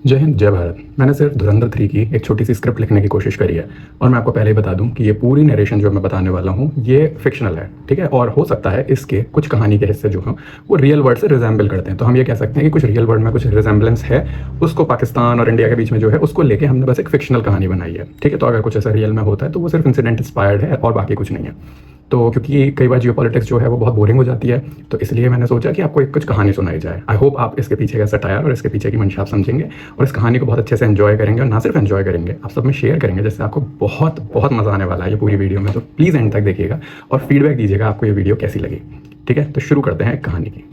जय हिंद, जय भारत। मैंने सिर्फ धुरंधर 3 की एक छोटी सी स्क्रिप्ट लिखने की कोशिश करी है और मैं आपको पहले ही बता दूं कि ये पूरी नरेशन जो मैं बताने वाला हूँ ये फिक्शनल है, ठीक है। और हो सकता है इसके कुछ कहानी के हिस्से जो हैं वो रियल वर्ल्ड से रिजेंबल करते हैं, तो हम ये कह सकते हैं कि कुछ रियल वर्ल्ड में कुछ रिजेंबलेंस है। उसको पाकिस्तान और इंडिया के बीच में जो है उसको लेके हमने बस एक फिक्शनल कहानी बनाई है, ठीक है। तो अगर कुछ ऐसा रियल में होता है तो वो सिर्फ इंसिडेंट इंस्पायर्ड है और बाकी कुछ नहीं है। तो क्योंकि कई बार जियोपॉलिटिक्स जो है वो बहुत बोरिंग हो जाती है, तो इसलिए मैंने सोचा कि आपको एक कुछ कहानी सुनाई जाए। आई होप आप इसके पीछे का सटायर और इसके पीछे की मंशा आप समझेंगे और इस कहानी को बहुत अच्छे से एंजॉय करेंगे, और ना सिर्फ एंजॉय करेंगे, आप सब में शेयर करेंगे, जिससे आपको बहुत बहुत मज़ा आने वाला है ये पूरी वीडियो में। तो प्लीज़ एंड तक देखिएगा और फीडबैक दीजिएगा आपको ये वीडियो कैसी लगी, ठीक है। तो शुरू करते हैं कहानी की।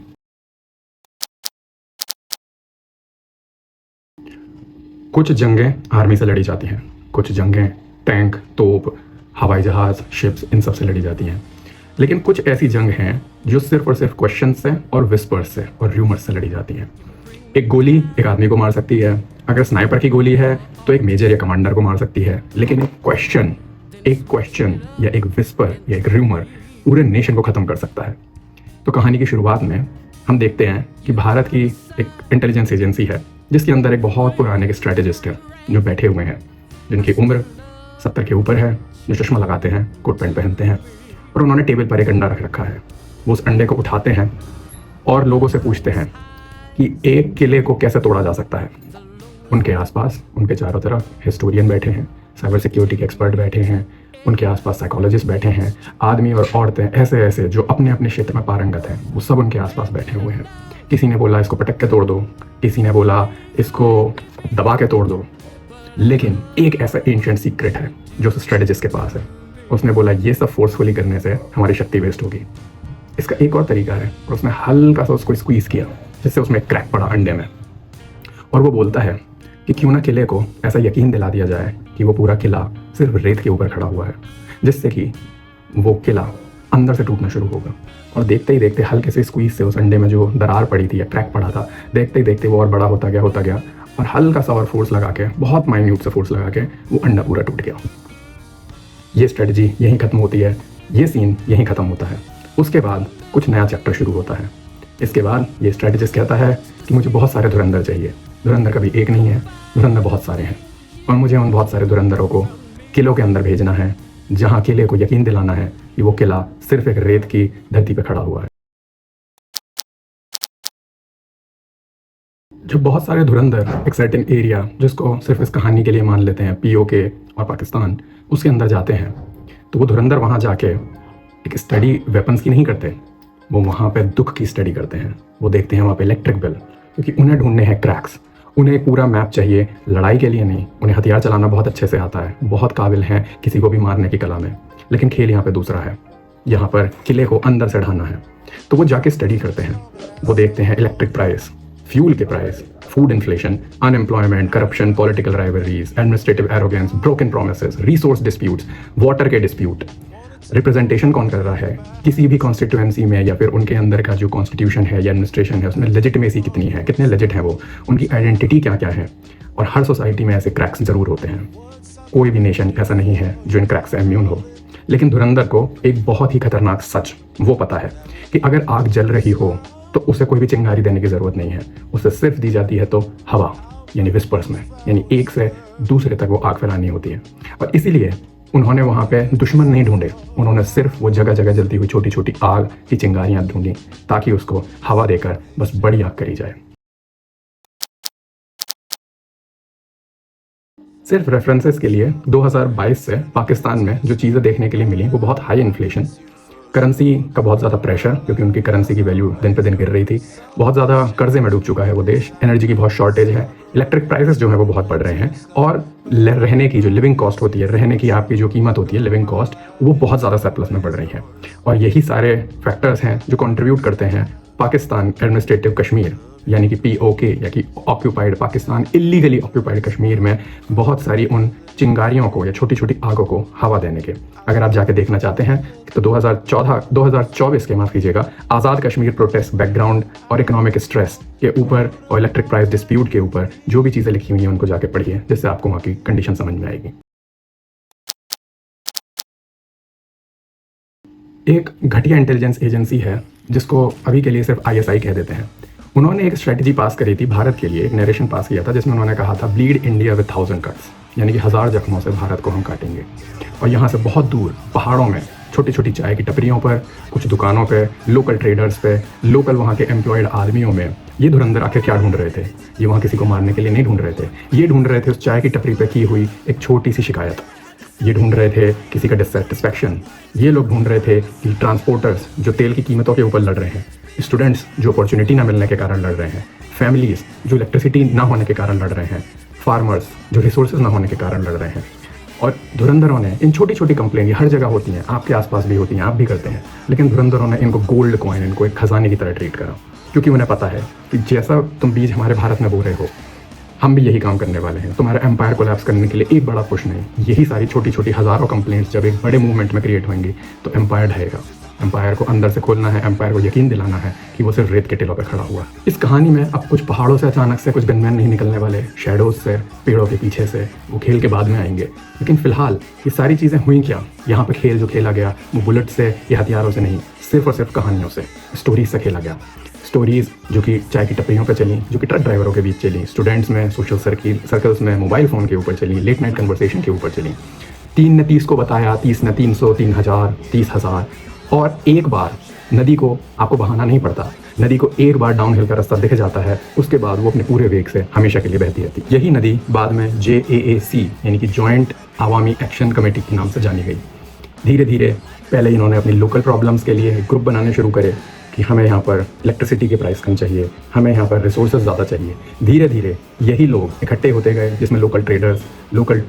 कुछ जंगें आर्मी से लड़ी जाती हैं, कुछ जंगें टैंक, तोप, हवाई जहाज़, शिप्स, इन सब से लड़ी जाती हैं। लेकिन कुछ ऐसी जंग हैं जो सिर्फ और सिर्फ क्वेश्चन से और विस्पर्स से और र्यूमर्स से लड़ी जाती हैं। एक गोली एक आदमी को मार सकती है, अगर स्नाइपर की गोली है तो एक मेजर या कमांडर को मार सकती है, लेकिन एक क्वेश्चन या एक विस्पर या एक र्यूमर पूरे नेशन को ख़त्म कर सकता है। तो कहानी की शुरुआत में हम देखते हैं कि भारत की एक इंटेलिजेंस एजेंसी है जिसके अंदर एक बहुत पुराने एक स्ट्रेटेजिस्ट है जो बैठे हुए हैं, जिनकी उम्र 70 के ऊपर है, जो चश्मा लगाते हैं, कोट पैंट पहनते हैं, और उन्होंने टेबल पर एक अंडा रख रखा है। वो उस अंडे को उठाते हैं और लोगों से पूछते हैं कि एक किले को कैसे तोड़ा जा सकता है। उनके आसपास, उनके चारों तरफ हिस्टोरियन बैठे हैं, साइबर सिक्योरिटी के एक्सपर्ट बैठे हैं, उनके आसपास साइकोलॉजिस्ट बैठे हैं, आदमी और औरतें ऐसे ऐसे जो अपने अपने क्षेत्र में पारंगत हैं, वो सब उनके आसपास बैठे हुए हैं। किसी ने बोला इसको पटक के तोड़ दो, किसी ने बोला इसको दबा के तोड़ दो, लेकिन एक ऐसा एंशिएंट सीक्रेट है जो उस स्ट्रेटेजिस्ट के पास है। उसने बोला ये सब फोर्सफुली करने से हमारी शक्ति वेस्ट होगी। इसका एक और तरीका है, और उसने हल्का सा उसको स्क्वीज किया जिससे उसमें क्रैक पड़ा अंडे में, और वो बोलता है कि क्यों ना किले को ऐसा यकीन दिला दिया जाए कि वो पूरा किला सिर्फ रेत के ऊपर खड़ा हुआ है, जिससे कि वो किला अंदर से टूटना शुरू होगा। और देखते ही देखते हल्के से स्क्वीज से उस अंडे में जो दरार पड़ी थी या क्रैक पड़ा था, देखते ही देखते वो और बड़ा होता गया, और हल्का सा और फोर्स लगा के, बहुत माइन्यूट से फोर्स लगा के वो अंडा पूरा टूट गया। ये स्ट्रेटजी यहीं खत्म होती है, ये सीन यहीं खत्म होता है। उसके बाद कुछ नया चैप्टर शुरू होता है। इसके बाद ये स्ट्रेटजिस्ट कहता है कि मुझे बहुत सारे धुरंधर चाहिए। धुरंधर कभी एक नहीं है, धुरंधर बहुत सारे हैं, और मुझे उन बहुत सारे धुरंधरों को किलों के अंदर भेजना है, जहाँ किले को यकीन दिलाना है कि वो किला सिर्फ एक रेत की धरती पर खड़ा हुआ है। जब बहुत सारे धुरंधर एक सर्टेन एरिया, जिसको सिर्फ इस कहानी के लिए मान लेते हैं पीओके और पाकिस्तान, उसके अंदर जाते हैं, तो वो धुरंधर वहाँ जाके एक स्टडी वेपन्स की नहीं करते, वो वहाँ पे दुख की स्टडी करते हैं। वो देखते हैं वहाँ पे इलेक्ट्रिक बिल, क्योंकि उन्हें ढूंढने हैं क्रैक्स। उन्हें एक पूरा मैप चाहिए, लड़ाई के लिए नहीं। उन्हें हथियार चलाना बहुत अच्छे से आता है, बहुत काबिल हैं किसी को भी मारने की कला में, लेकिन खेल यहाँ पे दूसरा है। यहाँ पर किले को अंदर से ढाना है। तो वो जाके स्टडी करते हैं, वो देखते हैं इलेक्ट्रिक प्राइस, फ्यूल के price, food inflation, unemployment, corruption, political rivalries, administrative arrogance, broken promises, resource disputes, water के डिस्प्यूट, रिप्रेजेंटेशन कौन कर रहा है किसी भी कॉन्स्टिट्यूएंसी में, या फिर उनके अंदर का जो कॉन्स्टिट्यूशन है या एडमिनिस्ट्रेशन है उसमें लेजिटिमेसी कितनी है, कितने लेजिट हैं वो, उनकी आइडेंटिटी क्या क्या है। और हर सोसाइटी में ऐसे क्रैक्स जरूर होते हैं, कोई भी नेशन ऐसा नहीं है जो इन क्रैक्स से इम्यून हो। लेकिन धुरंधर को एक बहुत ही खतरनाक सच वो पता है कि अगर आग जल रही हो तो उसे कोई भी चिंगारी देने की ज़रूरत नहीं है, उसे सिर्फ दी जाती है तो हवा, यानी विस्पर्स में, यानी एक से दूसरे तक वो आग फैलानी होती है। और इसीलिए उन्होंने वहाँ पे दुश्मन नहीं ढूंढे, उन्होंने सिर्फ वो जगह जगह जलती हुई छोटी छोटी आग की चिंगारियाँ ढूंढी, ताकि उसको हवा देकर बस बड़ी आग करी जाए। सिर्फ रेफरेंसेस के लिए 2022 से पाकिस्तान में जो चीज़ें देखने के लिए मिली वो बहुत हाई इन्फ्लेशन, करेंसी का बहुत ज़्यादा प्रेशर, क्योंकि उनकी करेंसी की वैल्यू दिन पे दिन गिर रही थी, बहुत ज़्यादा कर्जे में डूब चुका है वो देश, एनर्जी की बहुत शॉर्टेज है, इलेक्ट्रिक प्राइसेस जो है वो बहुत बढ़ रहे हैं, और रहने की जो लिविंग कॉस्ट होती है, रहने की आपकी जो कीमत होती है, लिविंग कॉस्ट, वो बहुत ज़्यादा सरप्लस में बढ़ रही है। और यही सारे फैक्टर्स हैं जो कंट्रीब्यूट करते हैं पाकिस्तान एडमिनिस्ट्रेटिव कश्मीर, यानी कि पीओके, या कि occupied Pakistan, illegally occupied Kashmir में बहुत सारी उन चिंगारियों को या छोटी छोटी आगों को हवा देने के। अगर आप जाके देखना चाहते हैं तो 2024 के, माफ़ कीजिएगा, आज़ाद कश्मीर प्रोटेस्ट बैकग्राउंड और इकोनॉमिक स्ट्रेस के ऊपर और इलेक्ट्रिक प्राइस डिस्प्यूट के ऊपर जो भी चीज़ें लिखी हुई हैं उनको जाके पढ़िए, जिससे आपको वहाँ की कंडीशन समझ में आएगी। एक घटिया इंटेलिजेंस एजेंसी है जिसको अभी के लिए सिर्फ आईएसआई कह देते हैं। उन्होंने एक स्ट्रेटजी पास करी थी भारत के लिए, एक नरेशन पास किया था जिसमें उन्होंने कहा था ब्लीड इंडिया विद 1000 कट्स, यानी कि 1000 जख्मों से भारत को हम काटेंगे। और यहाँ से बहुत दूर पहाड़ों में छोटी छोटी चाय की टपरियों पर, कुछ दुकानों पे, लोकल ट्रेडर्स पे, लोकल वहाँ के एम्प्लॉयड आदमियों में ये धुरंधर आखिर क्या ढूंढ रहे थे? ये वहाँ किसी को मारने के लिए नहीं ढूंढ रहे थे, ये ढूंढ रहे थे उस चाय की टपरी पे की हुई एक छोटी सी शिकायत। ये ढूंढ रहे थे किसी का डिससेटिस्फैक्शन। ये लोग ढूंढ रहे थे कि ट्रांसपोर्टर्स जो तेल की कीमतों के ऊपर लड़ रहे हैं, स्टूडेंट्स जो अपॉर्चुनिटी ना मिलने के कारण लड़ रहे हैं, फैमिलीज जो इलेक्ट्रिसिटी ना होने के कारण लड़ रहे हैं, फार्मर्स जो रिसोर्सेज ना होने के कारण लड़ रहे हैं। और धुरंधरों ने इन छोटी छोटी कंप्लेन, ये हर जगह होती हैं, आपके आसपास भी होती हैं, आप भी करते हैं, लेकिन धुरंधरों ने इनको गोल्ड कॉइन, इनको एक खजाने की तरह ट्रीट करा, क्योंकि उन्हें पता है कि जैसा तुम बीज हमारे भारत में बो रहे हो, हम भी यही काम करने वाले हैं। तुम्हारा एम्पायर कोलैप्स करने के लिए एक बड़ा पुश नहीं, यही सारी छोटी छोटी हज़ारों कंप्लेंट्स जब एक बड़े मूवमेंट में क्रिएट होंगी तो एम्पायर ढहेगा। एम्पायर को अंदर से खोलना है, एम्पायर को यकीन दिलाना है कि वो सिर्फ रेत के टिलों पर खड़ा हुआ है। इस कहानी में अब कुछ पहाड़ों से अचानक से कुछ गनमैन नहीं निकलने वाले, शैडोज से, पेड़ों के पीछे से, वो खेल के बाद में आएंगे। लेकिन फिलहाल ये सारी चीज़ें हुई क्या? यहाँ पर खेल जो खेला गया वो बुलेट से या हथियारों से नहीं, सिर्फ और सिर्फ कहानियों से, स्टोरीज से खेला गया। स्टोरीज़ जो कि चाय की टपरियों पर चली, जो कि ट्रक ड्राइवरों के बीच चली, स्टूडेंट्स में, सोशल सर्कल्स में, मोबाइल फ़ोन के ऊपर चली, लेट नाइट कन्वर्सेशन के ऊपर चली। 3 ने 30 को बताया, 30 ने 300, 3000, 30,000। और एक बार नदी को आपको बहाना नहीं पड़ता, नदी को एक बार डाउनहिल का रास्ता दिख जाता है, उसके बाद वो अपने पूरे वेग से हमेशा के लिए बहती रहती। यही नदी बाद में JAAC यानी कि जॉइंट आवामी एक्शन कमेटी के नाम से जानी गई। धीरे धीरे पहले इन्होंने अपनी लोकल प्रॉब्लम्स के लिए ग्रुप बनाने शुरू करे कि हमें यहाँ पर इलेक्ट्रिसिटी के प्राइस कम चाहिए, हमें यहाँ पर रिसोर्सेज ज़्यादा चाहिए। धीरे धीरे यही लोग इकट्ठे होते गए, जिसमें लोकल ट्रेडर्स, लोकल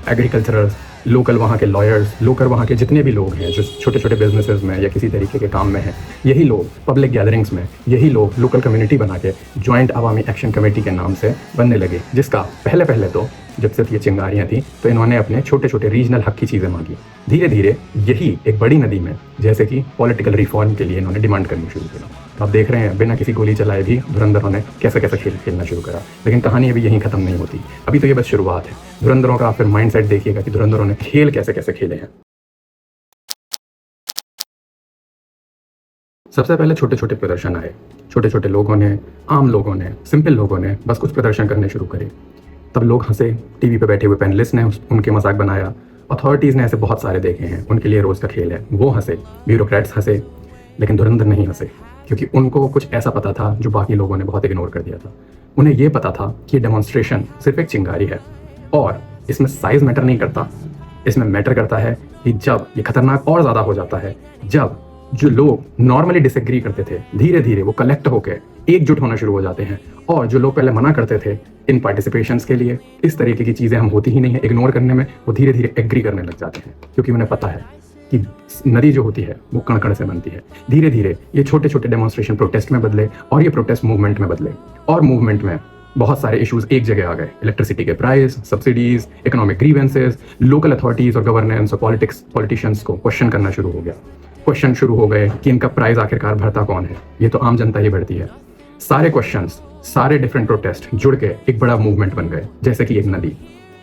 एग्रीकल्चरर्स, लोकल वहाँ के लॉयर्स, लोकल वहाँ के जितने भी लोग हैं जो छोटे छोटे बिजनेसेस में या किसी तरीके के काम में हैं, यही लोग पब्लिक गैदरिंग्स में, यही लोग लोकल कम्युनिटी बना के जॉइंट आवामी एक्शन कमेटी के नाम से बनने लगे। जिसका पहले तो जब सिर्फ ये चिंगारियाँ थी तो इन्होंने अपने छोटे छोटे रीजनल हक की चीज़ें मांगी। धीरे धीरे यही एक बड़ी नदी में जैसे कि पॉलिटिकल रिफॉर्म के लिए इन्होंने डिमांड करनी शुरू किया। तो आप देख रहे हैं बिना किसी गोली चलाए भी धुरंधरों ने कैसे कैसे खेल खेलना शुरू करा। लेकिन कहानी अभी यहीं ख़त्म नहीं होती, अभी तो ये बस शुरुआत है। धुरंधरों का फिर माइंड सेट देखिएगा कि धुरंधरों ने खेल कैसे कैसे खेले हैं। सबसे पहले छोटे छोटे प्रदर्शन आए, छोटे छोटे लोगों ने, आम लोगों ने, सिंपल लोगों ने बस कुछ प्रदर्शन करने शुरू करे। तब लोग हंसे, टीवी पे बैठे हुए पैनलिस्ट ने उनके मजाक बनाया, अथॉरिटीज़ ने ऐसे बहुत सारे देखे हैं, उनके लिए रोज़ का खेल है, वो हंसे, ब्यूरोक्रेट्स हंसे, लेकिन धुरंधर नहीं हंसे, क्योंकि उनको कुछ ऐसा पता था जो बाकी लोगों ने बहुत इग्नोर कर दिया था। उन्हें ये पता था कि ये डेमोन्स्ट्रेशन सिर्फ एक चिंगारी है और इसमें साइज मैटर नहीं करता, इसमें मैटर करता है कि जब ये खतरनाक और ज़्यादा हो जाता है, जब जो लोग नॉर्मली डिसएग्री करते थे धीरे धीरे वो कलेक्ट होकर एकजुट होना शुरू हो जाते हैं, और जो लोग पहले मना करते थे इन पार्टिसिपेशंस के लिए, इस तरीके की चीज़ें हम होती ही नहीं है इग्नोर करने में, वो धीरे धीरे एग्री करने लग जाते हैं, क्योंकि उन्हें पता है कि नदी जो होती है वो कण कण से बनती है। धीरे धीरे ये छोटे छोटे डेमोन्स्ट्रेशन प्रोटेस्ट में बदले और ये प्रोटेस्ट मूवमेंट में बदले, और मूवमेंट में बहुत सारे इश्यूज एक जगह आ गए। इलेक्ट्रिसिटी के price, subsidies, economic grievances, local authorities और गवर्नेंस और पॉलिटिशियंस को क्वेश्चन करना शुरू हो गया। क्वेश्चन शुरू हो गए कि इनका प्राइस आखिरकार भरता कौन है, ये तो आम जनता ही भरती है। सारे क्वेश्चंस, सारे डिफरेंट प्रोटेस्ट जुड़ के एक बड़ा मूवमेंट बन गए, जैसे कि एक नदी।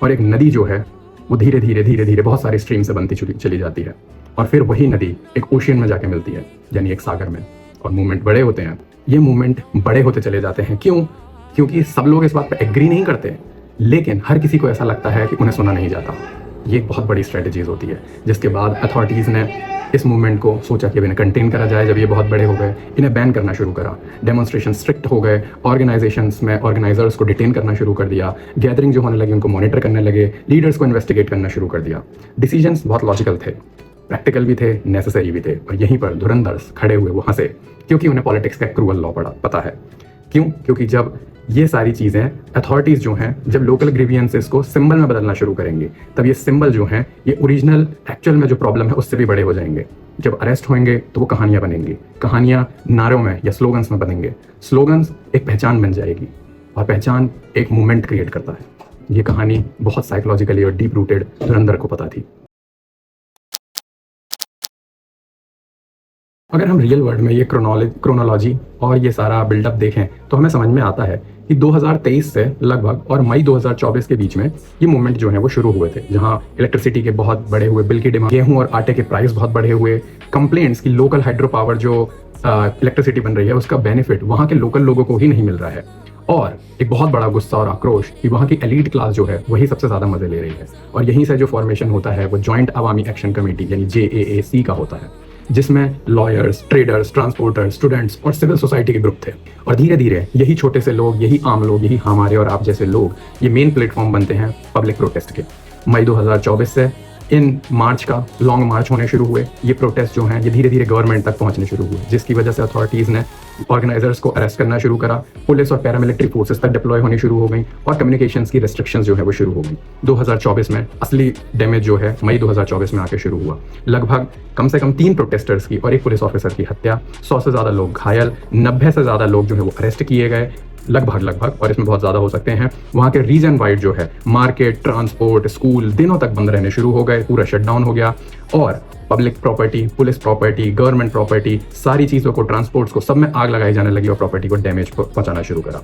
और एक नदी जो है वो धीरे धीरे बहुत सारी स्ट्रीम से बनती चली जाती है, और फिर वही नदी एक ओशियन में जाके मिलती है, यानी एक सागर में, और मूवमेंट बड़े होते हैं। ये मूवमेंट बड़े होते चले जाते हैं। क्यों? क्योंकि सब लोग इस बात पर एग्री नहीं करते, लेकिन हर किसी को ऐसा लगता है कि उन्हें सुना नहीं जाता। ये एक बहुत बड़ी स्ट्रेटजीज होती है, जिसके बाद अथॉरिटीज़ ने इस मूवमेंट को सोचा कि अब इन्हें कंटेन करा जाए। जब ये बहुत बड़े हो गए, इन्हें बैन करना शुरू करा, डेमोन्स्ट्रेशन स्ट्रिक्ट हो गए, ऑर्गेनाइजेशंस में ऑर्गेनाइजर्स को डिटेन करना शुरू कर दिया, गैदरिंग जो होने लगी उनको मॉनिटर करने लगे, लीडर्स को इन्वेस्टिगेट करना शुरू कर दिया। डिसीजंस बहुत लॉजिकल थे, प्रैक्टिकल भी थे, नेसेसरी भी थे, और यहीं पर धुरंधर्स खड़े हुए वो हंसे, क्योंकि उन्हें पॉलिटिक्स का क्रूअल लॉ पता है। क्यों? क्योंकि जब ये सारी चीज़ें अथॉरिटीज़ जो हैं जब लोकल ग्रीवियंसेस को सिंबल में बदलना शुरू करेंगे, तब ये सिंबल जो हैं ये ओरिजिनल एक्चुअल में जो प्रॉब्लम है उससे भी बड़े हो जाएंगे। जब अरेस्ट होंगे तो वो कहानियाँ बनेंगी, कहानियाँ नारों में या स्लोगन्स में बनेंगे, स्लोगन्स एक पहचान बन जाएगी, और पहचान एक मूवमेंट क्रिएट करता है। ये कहानी बहुत साइकोलॉजिकली और डीप रूटेड धुरंधर को पता थी। अगर हम रियल वर्ल्ड में ये क्रोनोलॉजी और ये सारा बिल्डअप देखें तो हमें समझ में आता है कि 2023 से लगभग और मई 2024 के बीच में ये मूवमेंट जो है वो शुरू हुए थे, जहां इलेक्ट्रिसिटी के बहुत बढ़े हुए बिल की डिमांड, गेहूं और आटे के प्राइस बहुत बढ़े हुए, कंप्लेंट्स की लोकल हाइड्रो पावर जो इलेक्ट्रिसिटी बन रही है उसका बेनिफिट वहाँ के लोकल लोगों को ही नहीं मिल रहा है, और एक बहुत बड़ा गुस्सा और आक्रोश कि वहाँ की एलीट क्लास जो है वही सबसे ज़्यादा मजे ले रही है। और यहीं से जो फॉर्मेशन होता है वो जॉइंट अवामी एक्शन कमेटी यानी JAAC का होता है, जिसमें लॉयर्स, ट्रेडर्स, ट्रांसपोर्टर्स, स्टूडेंट्स और सिविल सोसाइटी के ग्रुप थे। और धीरे धीरे यही छोटे से लोग, यही आम लोग, यही हमारे और आप जैसे लोग ये मेन प्लेटफॉर्म बनते हैं पब्लिक प्रोटेस्ट के। मई 2024 से इन मार्च का लॉन्ग मार्च होने शुरू हुए। ये प्रोटेस्ट जो हैं ये धीरे धीरे गवर्नमेंट तक पहुंचने शुरू हुए, जिसकी वजह से अथॉरिटीज़ ने ऑर्गेनाइजर्स को अरेस्ट करना शुरू करा, पुलिस और पैरामिलिट्री फोर्सेस तक डिप्लॉय होनी शुरू हो गई और कम्युनिकेशंस की रेस्ट्रिक्शंस जो है वो शुरू हो गई। 2024 में असली डैमेज जो है मई 2024 में आके शुरू हुआ। लगभग कम से कम 3 प्रोटेस्टर्स की और 1 पुलिस ऑफिसर की हत्या, 100 से ज़्यादा लोग घायल, 90 से ज़्यादा लोग जो है वो अरेस्ट किए गए, लगभग, और इसमें बहुत ज़्यादा हो सकते हैं। वहाँ के रीजन वाइड जो है मार्केट, ट्रांसपोर्ट, स्कूल दिनों तक बंद रहने शुरू हो गए, पूरा शटडाउन हो गया और public property, police property, government property, सारी चीज़ों को, ट्रांसपोर्ट्स को, सब में आग लगाई जाने लगी और प्रॉपर्टी को डैमेज पहुंचाना शुरू करा।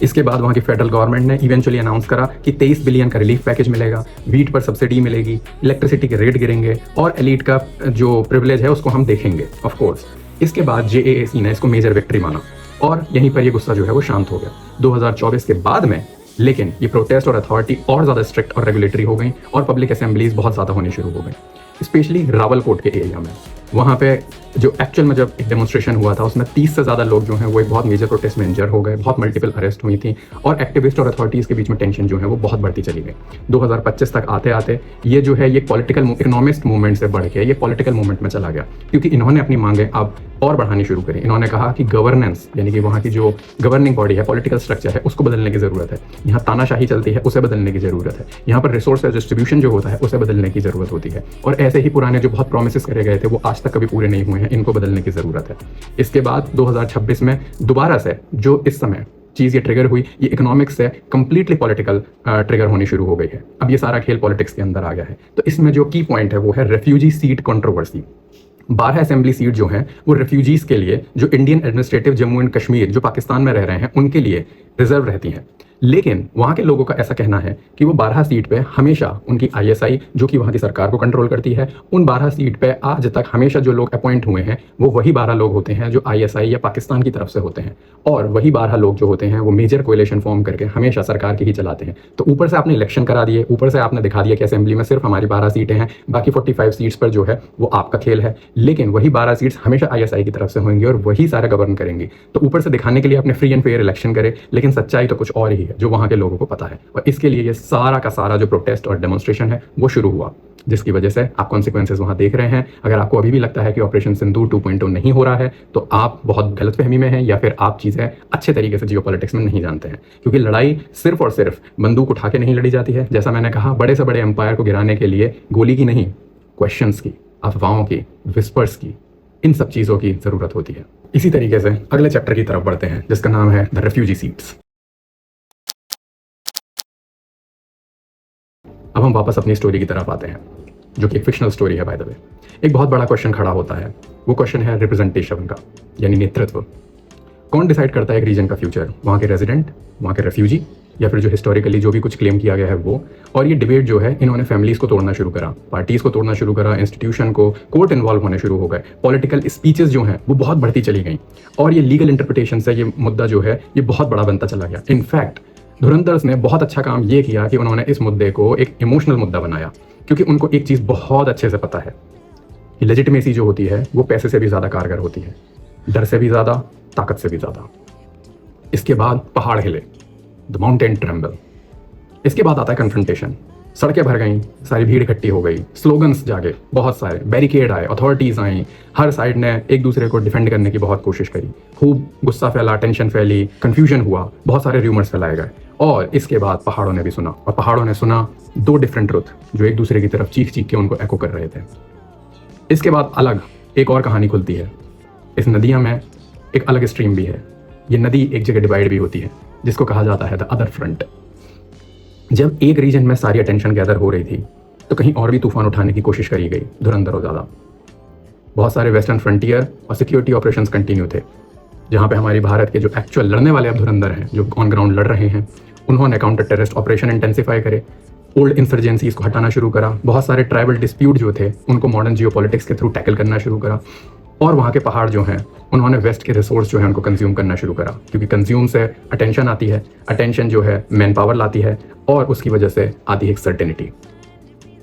इसके बाद वहाँ की फेडरल गवर्नमेंट ने इवेंचुअली अनाउंस करा कि 23 बिलियन का रिलीफ पैकेज मिलेगा, वीट पर सब्सिडी मिलेगी, इलेक्ट्रिसिटी के रेट गिरेंगे और एलीट का जो प्रिविलेज है उसको हम देखेंगे ऑफ कोर्स। इसके बाद JAAC ने इसको मेजर विक्ट्री माना और यहीं पर ये गुस्सा जो है वो शांत हो गया। 2024 के बाद में लेकिन ये प्रोटेस्ट और अथॉरिटी और ज़्यादा स्ट्रिक्ट और रेगुलेटरी हो गई और पब्लिक असेंबलीज बहुत ज़्यादा होनी शुरू हो गई, स्पेशली रावलकोट के एरिया में। वहाँ पे जो एक्चुअल में जब एक डेमोन्स्ट्रेशन हुआ था उसमें 30 से ज़्यादा लोग जो हैं वो एक बहुत मेजर प्रोटेस्ट में इंजर हो गए, बहुत मल्टीपल अरेस्ट हुई थी और एक्टिविस्ट और अथॉरिटीज़ के बीच में टेंशन जो है वो बहुत बढ़ती चली गई। 2025 तक आते आते ये जो है ये पॉलिटिकल इकोनॉमिस्ट मूवमेंट से बढ़ के ये पॉलिटिकल मूवमेंट में चला गया, क्योंकि इन्होंने अपनी मांगें अब और बढ़ानी शुरू करी। इन्होंने कहा कि गवर्नेंस यानी कि वहाँ की जो गवर्निंग बॉडी है, पॉलिटिकल स्ट्रक्चर है, उसको बदलने की ज़रूरत है। यहाँ तानाशाही चलती है, उसे बदलने की ज़रूरत है। यहाँ पर रिसोर्स डिस्ट्रीब्यूशन जो होता है उसे बदलने की ज़रूरत होती है। और ऐसे ही पुराने जो बहुत प्रोमिस करे गए थे वो आज तक कभी पूरे नहीं हुए हैं, इनको बदलने की ज़रूरत है। इसके बाद 2026 में दोबारा से जो इस समय चीज़ ये ट्रिगर हुई, ये इकोनॉमिक्स से कंप्लीटली पॉलिटिकल ट्रिगर होनी शुरू हो गई है। अब ये सारा खेल पॉलिटिक्स के अंदर आ गया है। तो इसमें जो की पॉइंट है वो है refugee seat controversy. 12 assembly seat जो हैं वो रेफ्यूजीज के लिए, जो Indian administrative Jammu and Kashmir जो पाकिस्तान में रह रहे हैं उनके लिए रिजर्व रहती हैं। लेकिन वहाँ के लोगों का ऐसा कहना है कि वो 12 सीट पे हमेशा उनकी ISI जो कि वहाँ की सरकार को कंट्रोल करती है, उन 12 सीट पे आज तक हमेशा जो लोग अपॉइंट हुए हैं वो वही 12 लोग होते हैं जो ISI या पाकिस्तान की तरफ से होते हैं, और वही 12 लोग जो होते हैं वो मेजर कोएलिशन फॉर्म करके हमेशा सरकार के ही चलाते हैं। तो ऊपर से आपने इलेक्शन करा दिए, ऊपर से आपने दिखा दिया कि असेंबली में सिर्फ हमारी 12 सीटें हैं, बाकी 45 सीट्स पर जो है वो आपका खेल है, लेकिन वही 12 सीट्स हमेशा ISI की तरफ से होंगी और वही सारा गवर्न करेंगी। तो ऊपर से दिखाने के लिए आपने फ्री एंड फेयर इलेक्शन करे, लेकिन सच्चाई तो कुछ और ही है जो वहाँ के लोगों को पता है। और इसके लिए ये सारा का सारा जो प्रोटेस्ट और डेमोन्स्ट्रेशन है वो शुरू हुआ, जिसकी वजह से आप कॉन्सिक्वेंसेस वहां देख रहे हैं। अगर आपको अभी भी लगता है कि ऑपरेशन सिंदूर 2.0 नहीं हो रहा है तो आप बहुत गलतफहमी में हैं, या फिर आप चीज़ें अच्छे तरीके से जियोपॉलिटिक्स में नहीं जानते हैं। क्योंकि लड़ाई सिर्फ और सिर्फ बंदूक उठा के नहीं लड़ी जाती है। जैसा मैंने कहा, बड़े से बड़े एम्पायर को गिराने के लिए गोली की नहीं, क्वेश्चंस की, अफवाहों की, विस्पर्स की, इन सब चीज़ों की ज़रूरत होती है। इसी तरीके से अगले चैप्टर की तरफ बढ़ते हैं जिसका नाम है द रेफ्यूजी सीट्स। अब हम वापस अपनी स्टोरी की तरफ आते हैं, जो कि एक फिक्शनल स्टोरी है बाय द वे। एक बहुत बड़ा क्वेश्चन खड़ा होता है, वो क्वेश्चन है रिप्रेजेंटेशन का, यानी नेतृत्व। कौन डिसाइड करता है एक रीजन का फ्यूचर? वहाँ के रेजिडेंट, वहाँ के रेफ्यूजी, या फिर जो हिस्टोरिकली जो भी कुछ क्लेम किया गया है वो। और ये डिबेट जो है इन्होंने फैमिलीज को तोड़ना शुरू करा, पार्टीज को तोड़ना शुरू करा, इंस्टीट्यूशन को, कोर्ट इन्वॉल्व होने शुरू हो गए, पॉलिटिकल स्पीचेस जो हैं वो बहुत बढ़ती चली गई, और ये लीगल इंटरप्रिटेशन से ये मुद्दा जो है ये बहुत बड़ा बनता चला गया। इनफैक्ट धुरंधर्स ने बहुत अच्छा काम ये किया कि उन्होंने इस मुद्दे को एक इमोशनल मुद्दा बनाया, क्योंकि उनको एक चीज़ बहुत अच्छे से पता है कि लेजिटिमेसी जो होती है वो पैसे से भी ज़्यादा कारगर होती है, डर से भी ज़्यादा, ताकत से भी ज़्यादा। इसके बाद पहाड़ हिले, द माउंटेन ट्रेम्बल। इसके बाद आता है कन्फ्रंटेशन। सड़कें भर गई, सारी भीड़ इकट्ठी हो गई, स्लोगन्स जागे, बहुत सारे बैरिकेड आए, अथॉरिटीज़ आई, हर साइड ने एक दूसरे को डिफेंड करने की बहुत कोशिश करी, खूब गुस्सा फैला, टेंशन फैली, कन्फ्यूजन हुआ, बहुत सारे र्यूमर्स फैलाए गए। और इसके बाद पहाड़ों ने भी सुना, और पहाड़ों ने सुना 2 डिफरेंट ट्रुथ जो एक दूसरे की तरफ चीख चीख के उनको एको कर रहे थे। इसके बाद अलग एक और कहानी खुलती है। इस नदियाँ में एक अलग स्ट्रीम भी है। ये नदी एक जगह डिवाइड भी होती है, जिसको कहा जाता है द अदर फ्रंट। जब एक रीजन में सारी अटेंशन गैदर हो रही थी तो कहीं और भी तूफान उठाने की कोशिश करी गई, धुरंधर हो ज़्यादा। बहुत सारे वेस्टर्न फ्रंटियर और सिक्योरिटी ऑपरेशंस कंटिन्यू थे। जहाँ पे हमारी भारत के जो एक्चुअल लड़ने वाले अब धुरंधर हैं, जो ऑन ग्राउंड लड़ रहे हैं, उन्होंने काउंटर टेररिस्ट ऑपरेशन इंटेंसिफाई करे, ओल्ड इंसर्जेंसीज को हटाना शुरू करा, बहुत सारे ट्राइबल डिस्प्यूट जो थे उनको मॉडर्न जियोपॉलिटिक्स के थ्रू टैकल करना शुरू करा, और वहाँ के पहाड़ जो हैं उन्होंने वेस्ट के रिसोर्स जो है उनको कंज्यूम करना शुरू करा, क्योंकि कंज्यूम से अटेंशन आती है, अटेंशन जो है मैन पावर लाती है, और उसकी वजह से आती है एक सर्टेनिटी।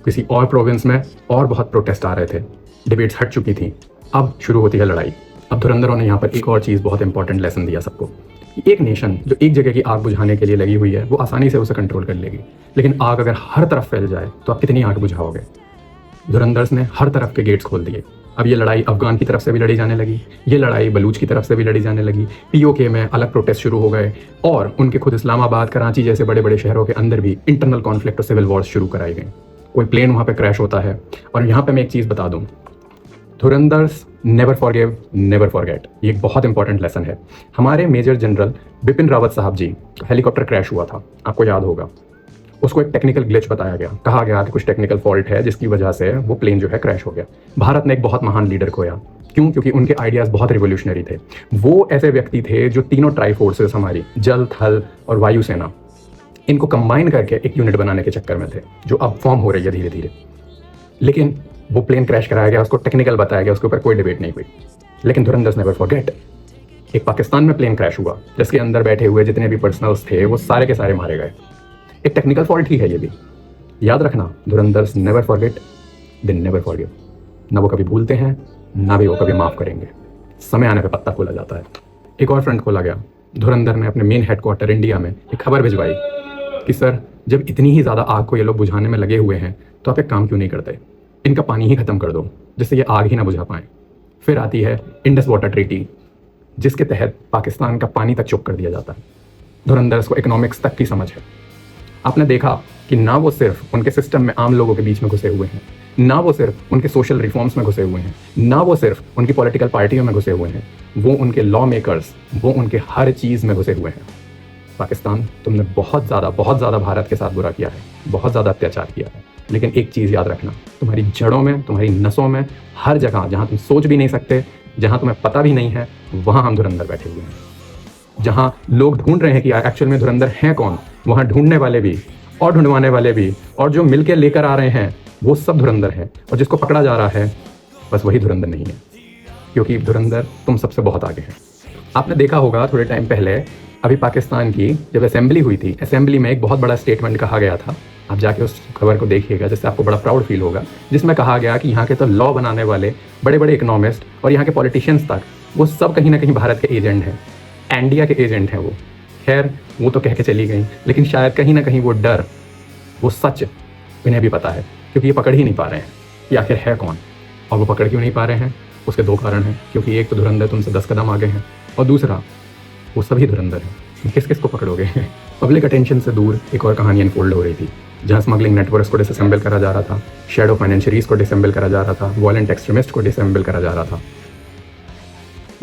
किसी और प्रोविंस में और बहुत प्रोटेस्ट आ रहे थे, डिबेट्स हट चुकी थी, अब शुरू होती है लड़ाई। अब धुरंधरों ने यहाँ पर एक और चीज़, बहुत इंपॉर्टेंट लेसन दिया सबको। एक नेशन जो एक जगह की आग बुझाने के लिए लगी हुई है वो आसानी से उसे कंट्रोल कर लेगी, लेकिन आग अगर हर तरफ फैल जाए तो आप कितनी आग बुझाओगे। धुरंधर्स ने हर तरफ के गेट्स खोल दिए। अब ये लड़ाई अफगान की तरफ से भी लड़ी जाने लगी, ये लड़ाई बलूच की तरफ से भी लड़ी जाने लगी, पीओके में अलग प्रोटेस्ट शुरू हो गए, और उनके खुद इस्लामाबाद, कराची जैसे बड़े बड़े शहरों के अंदर भी इंटरनल कॉन्फ्लिक्ट और सिविल वॉर्स शुरू कराई गई। कोई प्लेन वहाँ पे क्रैश होता है। और यहाँ पे मैं एक चीज़ बता दूँ, धुरंधर्स नेवर फॉरगिव, नेवर फॉरगेट। ये एक बहुत इंपॉर्टेंट लेसन है। हमारे मेजर जनरल बिपिन रावत साहब जी का हेलीकॉप्टर क्रैश हुआ था, आपको याद होगा। उसको एक टेक्निकल ग्लिच बताया गया, कहा गया कि कुछ टेक्निकल फॉल्ट है जिसकी वजह से वो प्लेन जो है क्रैश हो गया। भारत ने एक बहुत महान लीडर खोया। क्यों? क्योंकि उनके आइडियाज़ बहुत रिवोल्यूशनरी थे। वो ऐसे व्यक्ति थे जो तीनों ट्राई फोर्सेस, हमारी जल, थल और वायुसेना, इनको कंबाइन करके एक यूनिट बनाने के चक्कर में थे, जो अब फॉर्म हो रही है धीरे धीरे। लेकिन वो प्लेन क्रैश कराया गया, उसको टेक्निकल बताया गया, उसके ऊपर कोई डिबेट नहीं हुई। लेकिन धुरंधर्स नेवर फॉरगेट। एक पाकिस्तान में प्लेन क्रैश हुआ जिसके अंदर बैठे हुए जितने भी पर्सनल्स थे वो सारे के सारे मारे गए। एक टेक्निकल फॉल्ट ही है ये भी, याद रखना। धुरंधर्स never forget, they never forgive. ना वो कभी भूलते हैं, ना भी वो कभी माफ़ करेंगे। समय आने पे पत्ता खोला जाता है। एक और फ्रंट खोला गया। धुरंधर ने अपने मेन हेडक्वार्टर इंडिया में एक खबर भिजवाई कि सर, जब इतनी ही ज़्यादा आग को ये लोग बुझाने में लगे हुए हैं तो आप एक काम क्यों नहीं करते, इनका पानी ही ख़त्म कर दो जिससे ये आग ही ना बुझा पाएँ। फिर आती है इंडस वाटर ट्रीटी, जिसके तहत पाकिस्तान का पानी तक चुप कर दिया जाता है। धुरंधर्स को इकोनॉमिक्स तक की समझ है। आपने देखा कि ना वो सिर्फ उनके सिस्टम में आम लोगों के बीच में घुसे हुए हैं, ना वो सिर्फ उनके सोशल रिफॉर्म्स में घुसे हुए हैं, ना वो सिर्फ उनकी पॉलिटिकल पार्टियों में घुसे हुए हैं, वो उनके लॉ मेकर्स, वो उनके हर चीज़ में घुसे हुए हैं। पाकिस्तान, तुमने बहुत ज़्यादा भारत के साथ बुरा किया है, बहुत ज़्यादा अत्याचार किया है, लेकिन एक चीज़ याद रखना, तुम्हारी जड़ों में, तुम्हारी नसों में, हर जगह जहाँ तुम सोच भी नहीं सकते, जहाँ तुम्हें पता भी नहीं है, वहाँ हम धुरंधर बैठे हुए हैं। जहाँ लोग ढूंढ रहे हैं कि एक्चुअल में धुरंधर हैं कौन, वहाँ ढूंढने वाले भी और ढूंढवाने वाले भी और जो मिलके लेकर आ रहे हैं वो सब धुरंधर हैं, और जिसको पकड़ा जा रहा है बस वही धुरंधर नहीं है, क्योंकि धुरंधर तुम सबसे बहुत आगे हैं। आपने देखा होगा थोड़े टाइम पहले, अभी पाकिस्तान की जब असेंबली हुई थी, असेंबली में एक बहुत बड़ा स्टेटमेंट कहा गया था। आप जाके उस खबर को देखिएगा, जिससे आपको बड़ा प्राउड फील होगा, जिसमें कहा गया कि यहाँ के तो लॉ बनाने वाले बड़े बड़े इकोनॉमिस्ट और यहाँ के पॉलिटिशियंस तक, वो सब कहीं ना कहीं भारत के एजेंट हैं, इंडिया के एजेंट हैं वो। खैर, वो तो कह के चली गई, लेकिन शायद कहीं ना कहीं वो डर, वो सच इन्हें भी पता है, क्योंकि ये पकड़ ही नहीं पा रहे हैं कि आखिर है कौन। और वो पकड़ क्यों नहीं पा रहे हैं, उसके दो कारण हैं। क्योंकि एक तो धुरंधर तुमसे 10 कदम आगे हैं, और दूसरा वो सभी धुरंधर हैं। किस किस को पकड़ोगे? पब्लिक अटेंशन से दूर एक और कहानी अनफोल्ड हो रही थी, जहाँ स्मगलिंग नेटवर्क्स को डिसअसेंबल करा जा रहा था, शैडो फाइनेंशियरीज को डिसअसेंबल करा जा रहा था, वायलेंट एक्सट्रीमिस्ट को डिसअसेंबल करा जा रहा था।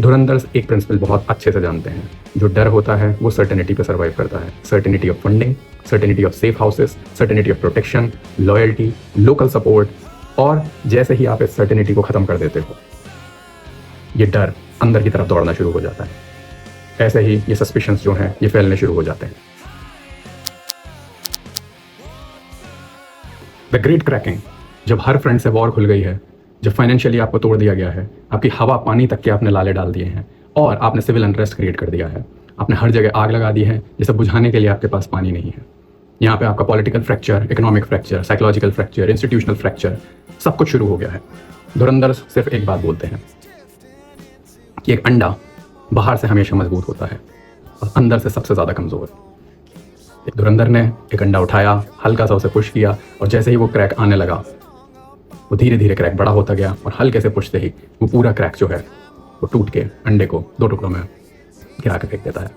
धुरंधर्स एक प्रिंसिपल बहुत अच्छे से जानते हैं, जो डर होता है वो सर्टेनिटी पे सर्वाइव करता है। Certainty of funding, certainty of safe houses, certainty of protection, loyalty, local support, और जैसे ही आप इस सर्टेनिटी को ख़त्म कर देते हो, ये डर अंदर की तरफ दौड़ना शुरू हो जाता है। ऐसे ही ये सस्पिशंस जो हैं ये फैलने शुरू हो जाते हैं। द ग्रेट क्रैकिंग, जब हर फ्रंट से वॉर खुल गई है, जब फाइनेंशियली आपको तोड़ दिया गया है, आपकी हवा पानी तक के आपने लाले डाल दिए हैं, और आपने सिविल अनरेस्ट क्रिएट कर दिया है, आपने हर जगह आग लगा दी है, जिसे बुझाने के लिए आपके पास पानी नहीं है। यहाँ पे आपका political fracture, economic fracture, psychological fracture, institutional fracture, सब कुछ शुरू हो गया है। धुरंधर सिर्फ एक बात बोलते हैं कि एक अंडा बाहर से हमेशा मजबूत होता है और अंदर से सबसे ज़्यादा कमज़ोर। एक धुरंधर ने एक अंडा उठाया, हल्का सा उसे पुश किया, और जैसे ही वो क्रैक आने लगा, वो धीरे धीरे क्रैक बड़ा होता गया, और हल्के से पुशते ही वो पूरा क्रैक जो है वो टूट के अंडे को 2 टुकड़ों में गिरा के फेंक देता है।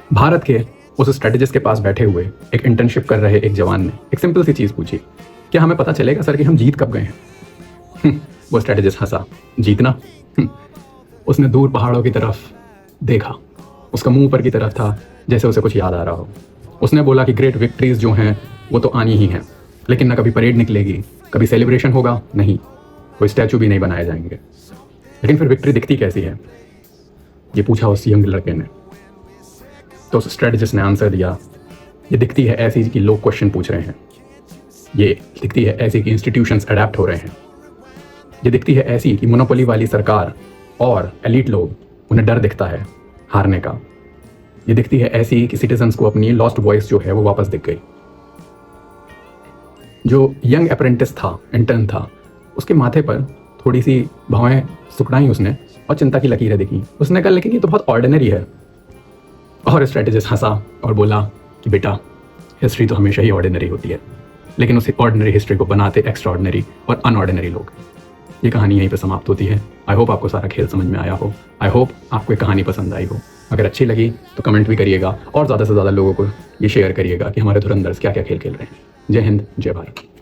भारत के उस स्ट्रेटेजिस्ट के पास बैठे हुए एक इंटर्नशिप कर रहे एक जवान ने एक सिंपल सी चीज़ पूछी, क्या हमें पता चलेगा सर कि हम जीत कब गए हैं? वो स्ट्रेटेजिस्ट हंसा, जीतना? उसने दूर पहाड़ों की तरफ देखा, उसका मुंह ऊपर की तरफ था, जैसे उसे कुछ याद आ रहा हो। उसने बोला कि ग्रेट विक्ट्रीज जो हैं वो तो आनी ही हैं, लेकिन ना कभी परेड निकलेगी, कभी सेलिब्रेशन होगा नहीं, कोई स्टैचू भी नहीं बनाए जाएंगे। लेकिन फिर विक्ट्री दिखती कैसी है, ये पूछा उस यंग लड़के ने। तो उस स्ट्रेटजिस्ट ने आंसर दिया, ये दिखती है ऐसी कि लोग क्वेश्चन पूछ रहे हैं, ये दिखती है ऐसी कि इंस्टीट्यूशंस अडेप्ट हो रहे हैं, ये दिखती है ऐसी कि मोनोपोली वाली सरकार और एलीट लोग उन्हें डर दिखता है हारने का, ये दिखती है ऐसी कि सिटीजन्स को अपनी लॉस्ट वॉइस जो है वो वापस दिख गई। जो यंग अप्रेंटिस था, इंटर्न था, उसके माथे पर थोड़ी सी भौएं सुकड़ाई उसने और चिंता की लकीरें दिखी। उसने कहा लेकिन ये तो बहुत ऑर्डिनरी है। और स्ट्रेटेजिस्ट हंसा और बोला कि बेटा, हिस्ट्री तो हमेशा ही ऑर्डिनरी होती है, लेकिन उस ऑर्डिनरी हिस्ट्री को बनाते एक्स्ट्रा ऑर्डिनरी और अनऑर्डिनरी लोग। ये कहानी यहीं पे समाप्त होती है। आई होप आपको सारा खेल समझ में आया हो। आई होप आपको ये कहानी पसंद आई हो। अगर अच्छी लगी तो कमेंट भी करिएगा और ज़्यादा से ज़्यादा लोगों को ये शेयर करिएगा कि हमारे धुरंधर्स क्या क्या खेल खेल रहे हैं। जय हिंद, जय भारत।